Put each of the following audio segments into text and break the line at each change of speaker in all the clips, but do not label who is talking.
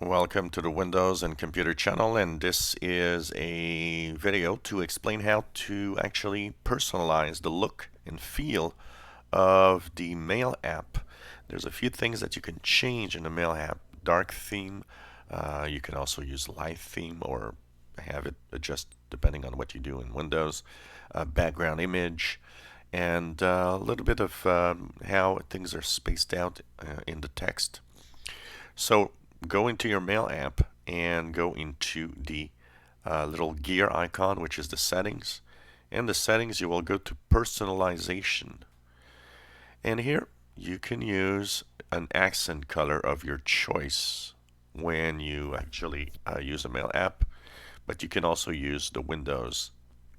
Welcome to the Windows and Computer channel, and this is a video to explain how to actually personalize the look and feel of the Mail app. There's a few things that you can change in the Mail app. Dark theme, you can also use light theme or have it adjust depending on what you do in Windows. Background image, and a little bit of how things are spaced out in the text. So go into your Mail app and go into the little gear icon, which is the settings. In the settings, you will go to Personalization. And here you can use an accent color of your choice when you actually use a Mail app, but you can also use the Windows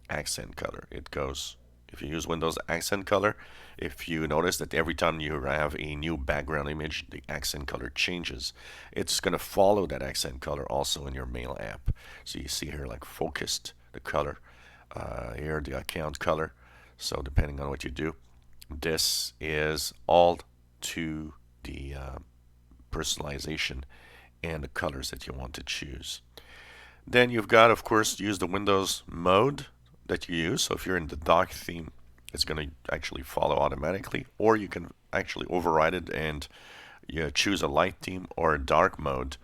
accent color. It goes, if you use Windows accent color, if you notice that every time you have a new background image, the accent color changes, it's going to follow that accent color also in your Mail app. So you see here like focused, the color, here the account color. So depending on what you do, this is all to the personalization and the colors that you want to choose. Then you've got, of course, use the Windows mode that you use. So if you're in the dark theme, it's going to actually follow automatically, or you can actually override it and choose a light theme or a dark mode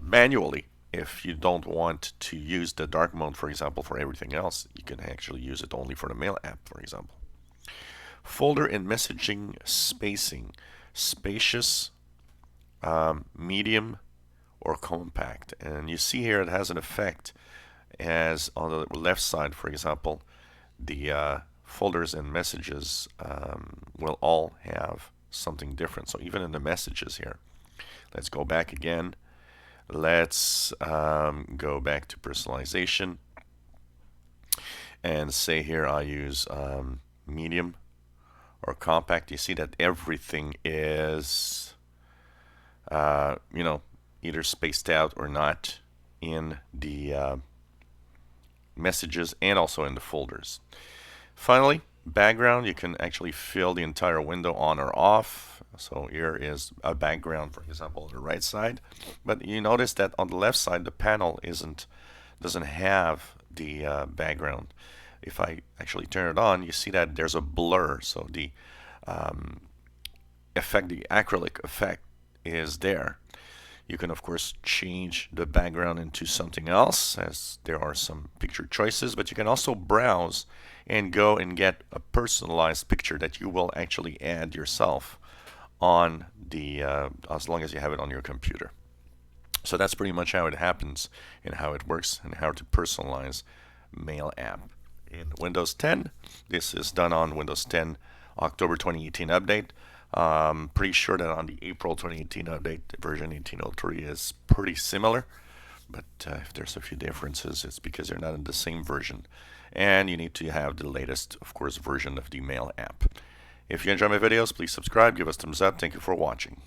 manually. If you don't want to use the dark mode, for example, for everything else, you can actually use it only for the Mail app, for example. Folder and messaging spacing, spacious, medium, or compact. And you see here it has an effect as on the left side, for example, the folders and messages will all have something different. So even in the messages here, let's go back again. Let's go back to personalization and say here I use medium or compact. You see that everything is either spaced out or not in the messages and also in the folders. Finally, background, you can actually fill the entire window on or off. So here is a background, for example, on the right side. But you notice that on the left side, the panel doesn't have the background. If I actually turn it on, you see that there's a blur. So the effect, the acrylic effect, is there. You can, of course, change the background into something else, as there are some picture choices, but you can also browse and go and get a personalized picture that you will actually add yourself on the, as long as you have it on your computer. So that's pretty much how it happens and how it works and how to personalize Mail app. In Windows 10, this is done on Windows 10 October 2018 update. Pretty sure that on the April 2018 update, version 1803 is pretty similar, but if there's a few differences, it's because they're not in the same version. And you need to have the latest, of course, version of the Mail app. If you enjoy my videos, please subscribe, give us thumbs up. Thank you for watching.